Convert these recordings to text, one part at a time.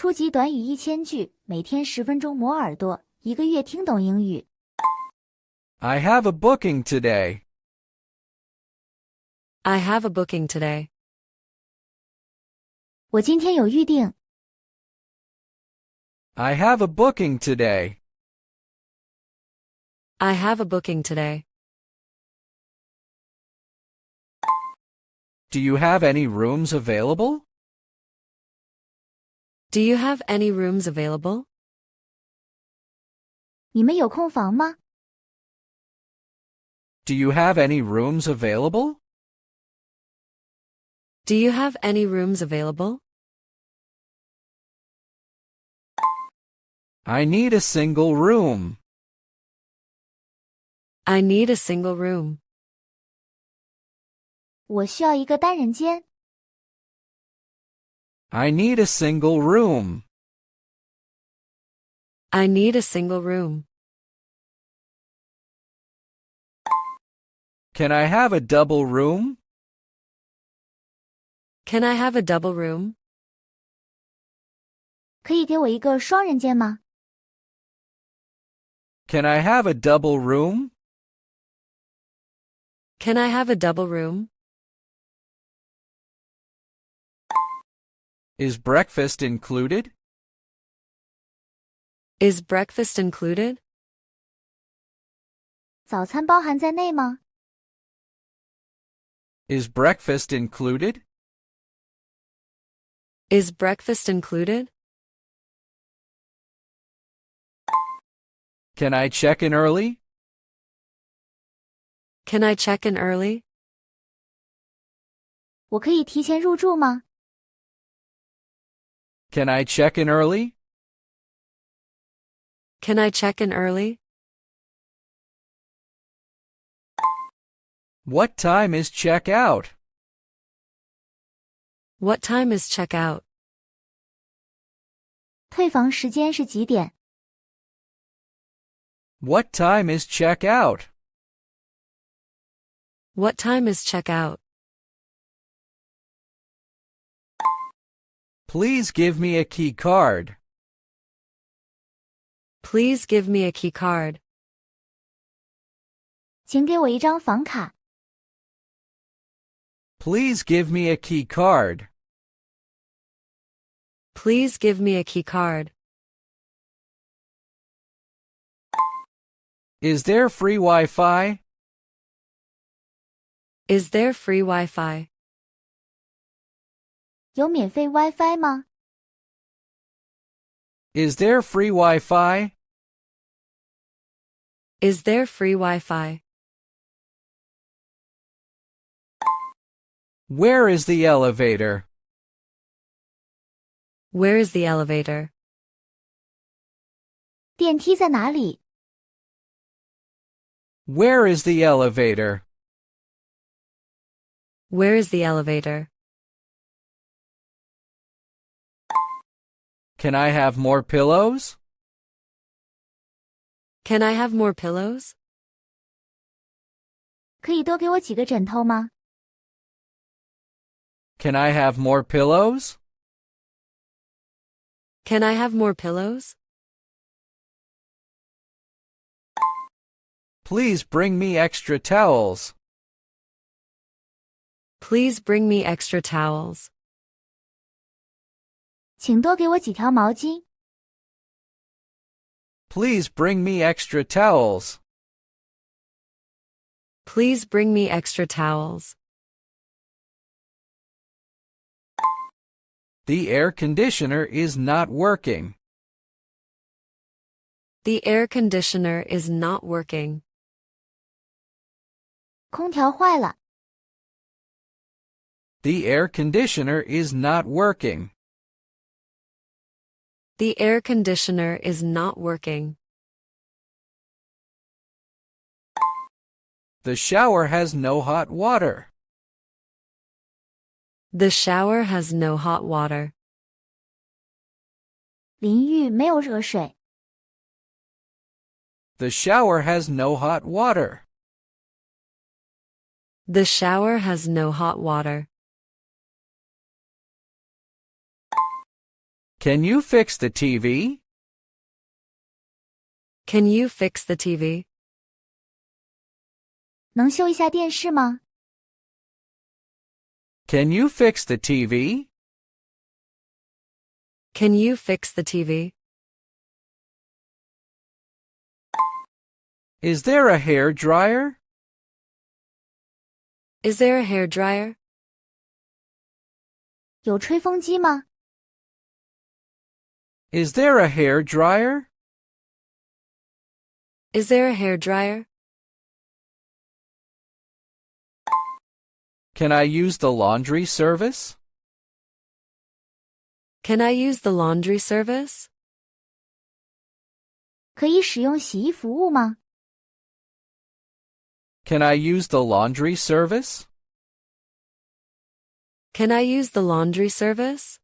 初级短语1000句，每天10分钟磨耳朵，一个月听懂英语。I have a booking today. I have a booking today. 我今天有预定。I have a booking today. I have a booking today. Do you have any rooms available? Do you have any rooms available? 你们有空房吗？ Do you have any rooms available? Do you have any rooms available? I need a single room. I need a single room. 我需要一个单人间。I need a single room. I need a single room. Can I have a double room? Can I have a double room? 可以给我一个双人间吗？ Can I have a double room? Can I have a double room? Is breakfast included? Is breakfast included? 早餐包含在内吗？ Is breakfast included? Is breakfast included? Can I check in early? Can I check in early? 我可以提前入住吗？ Can I check in early? Can I check in early? What time is check out? What time is check out? 退房时间是几点？ What time is check out? What time is check out? Please give me a key card. Please give me a key card. 请给我一张房卡。 Please give me a key card. Please give me a key card. Is there free Wi-Fi? Is there free Wi-Fi? 有免费 WiFi 吗？ Is there free Wi-Fi? Is there free Wi-Fi? Where is the elevator? Where is the elevator? 电梯在哪里？ Where is the elevator? Where is the elevator? Can I have more pillows? Can I have more pillows? 可以多给我几个枕头吗？ Can I have more pillows? Can I have more pillows? Please bring me extra towels. Please bring me extra towels. 请多给我几条毛巾。 Please bring me extra towels. Please bring me extra towels. The air conditioner is not working. The air conditioner is not working. 空调坏了。 The air conditioner is not working. The air conditioner is not working. The shower has no hot water. The shower has no hot water. 淋浴没有热水。 The shower has no hot water. The shower has no hot water. Can you fix the TV? Can you fix the TV? 能修一下电视吗？ Can you fix the TV? Can you fix the TV? Is there a hair dryer? Is there a hair dryer? 有吹风机吗？ Is there a hair dryer? Is there a hair dryer? Can I use the laundry service? Can I use the laundry service? 可以使用洗衣服务吗？ Can I use the laundry service? Can I use the laundry service?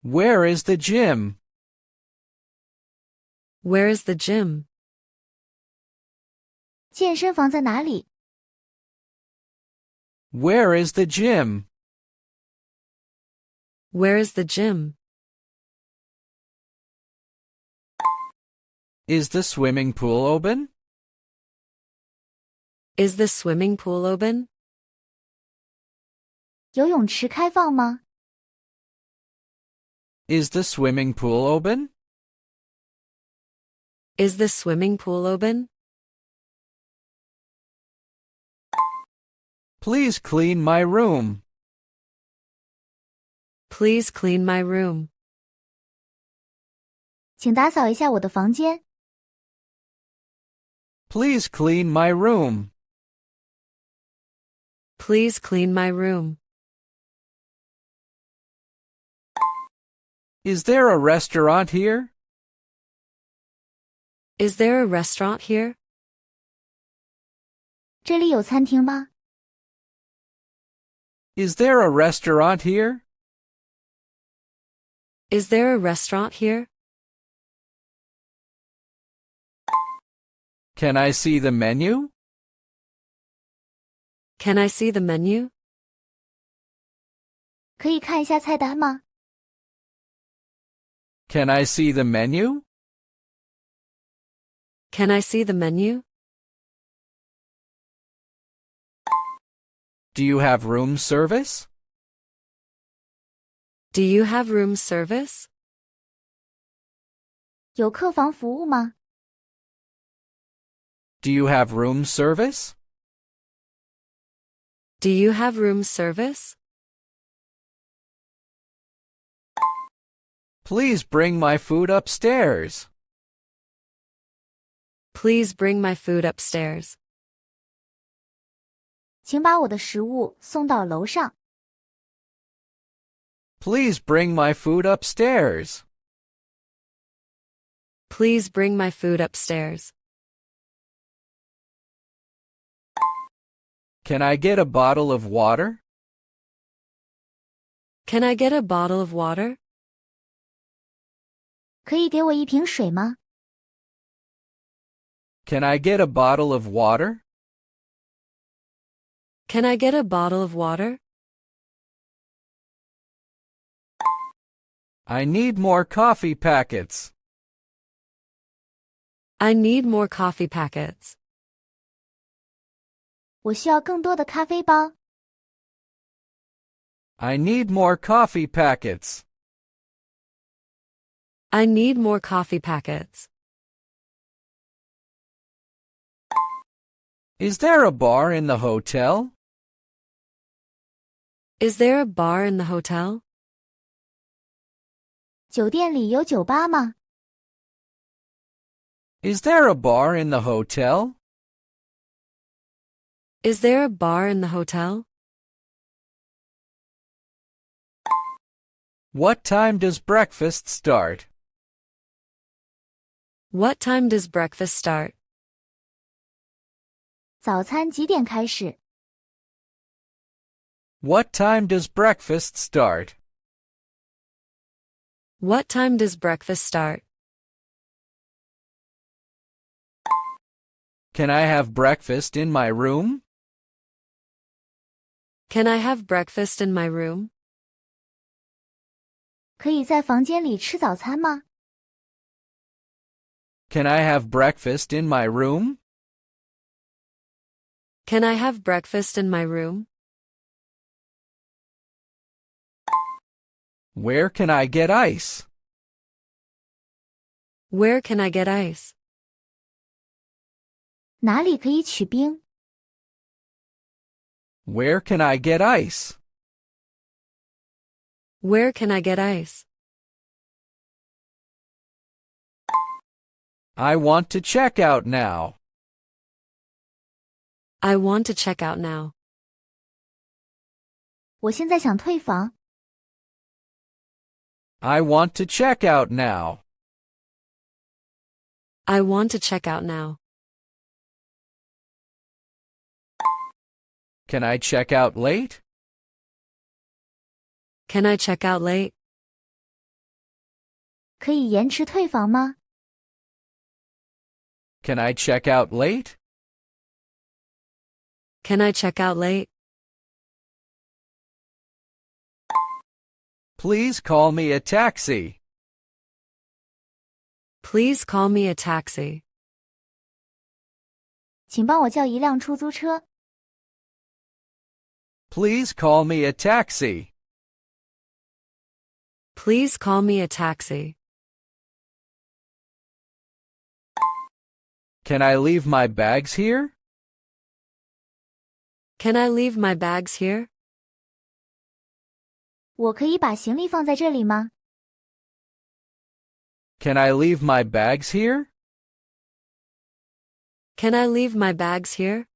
Where is the gym? Where is the gym? 健身房在哪里？ Where is the gym? Where is the gym? Is the swimming pool open? Is the swimming pool open? 游泳池开放吗？ Is the swimming pool open? Is the swimming pool open? Please clean my room. Please clean my room. 请打扫一下我的房间。 Please clean my room. Please clean my room. Is there a restaurant here? Is there a restaurant here? 这里有餐厅吗？ Is there a restaurant here? Is there a restaurant here? Can I see the menu? Can I see the menu? 可以看一下菜单吗？ Can I see the menu? Can I see the menu? Do you have room service? Do you have room service? 有客房服务吗？ Do you have room service? Do you have room service? Please bring my food upstairs. Please bring my food upstairs. 请把我的食物送到楼上。 Please bring my food upstairs. Please bring my food upstairs. Can I get a bottle of water? Can I get a bottle of water? 可以给我一瓶水吗？ Can I get a bottle of water? Can I get a bottle of water? I need more coffee packets. I need more coffee packets. 我需要更多的咖啡包。 I need more coffee packets. I need more coffee packets. Is there a bar in the hotel? Is there a bar in the hotel? 酒店里有酒吧吗？ Is there a bar in the hotel? Is there a bar in the hotel? What time does breakfast start? What time does breakfast start? 早餐几点开始？ What time does breakfast start? What time does breakfast start? Can I have breakfast in my room? Can I have breakfast in my room? 可以在房间里吃早餐吗？ Can I have breakfast in my room? Can I have breakfast in my room? Where can I get ice? Where can I get ice? 哪里可以取冰？ Where can I get ice? Where can I get ice? I want to check out now. I want to check out now. 我现在想退房。 I want to check out now. I want to check out now. Can I check out late? Can I check out late? 可以延迟退房吗？ Can I check out late? Can I check out late? Please call me a taxi. Please call me a taxi. 请帮我叫一辆出租车。 Please call me a taxi. Please call me a taxi. Can I leave my bags here? Can I leave my bags here? 我可以把行李放在这里吗？ Can I leave my bags here? Can I leave my bags here?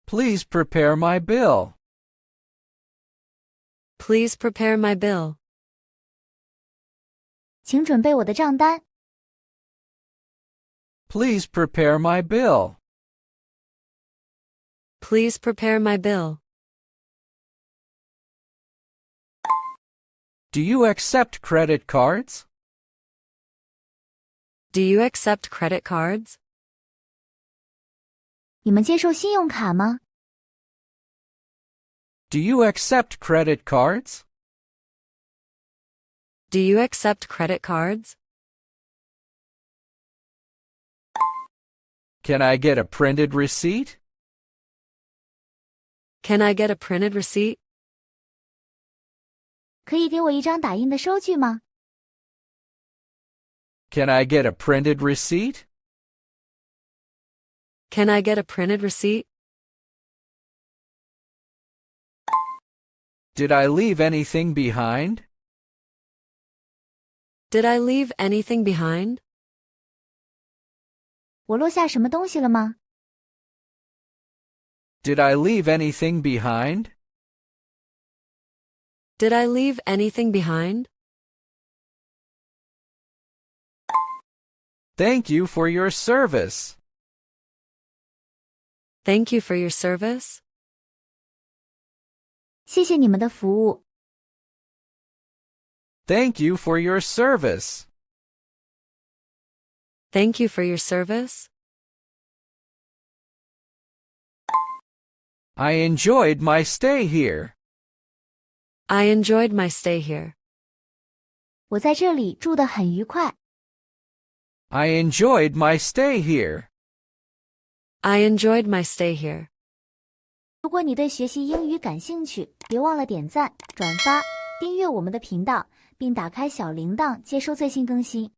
Please prepare my bill. Please prepare my bill. 请准备我的账单。 Please prepare my bill. Please prepare my bill. Do you accept credit cards? Do you accept credit cards? 你们接受信用卡吗？ Do you accept credit cards? Do you accept credit cards? Can I get a printed receipt? Can I get a printed receipt? 可以给我一张打印的收据吗？ Can I get a printed receipt? Can I get a printed receipt? Did I leave anything behind? Did I leave anything behind? 我落下什么东西了吗？ Did I leave anything behind? Did I leave anything behind? Thank you for your service. Thank you for your service. 谢谢你们的服务。 Thank you for your service. Thank you for your service. I enjoyed my stay here. I enjoyed my stay here. 我在这里住得很愉快。 I enjoyed my stay here. I enjoyed my stay here. 如果你对学习英语感兴趣，别忘了点赞、转发、订阅我们的频道，并打开小铃铛接收最新更新。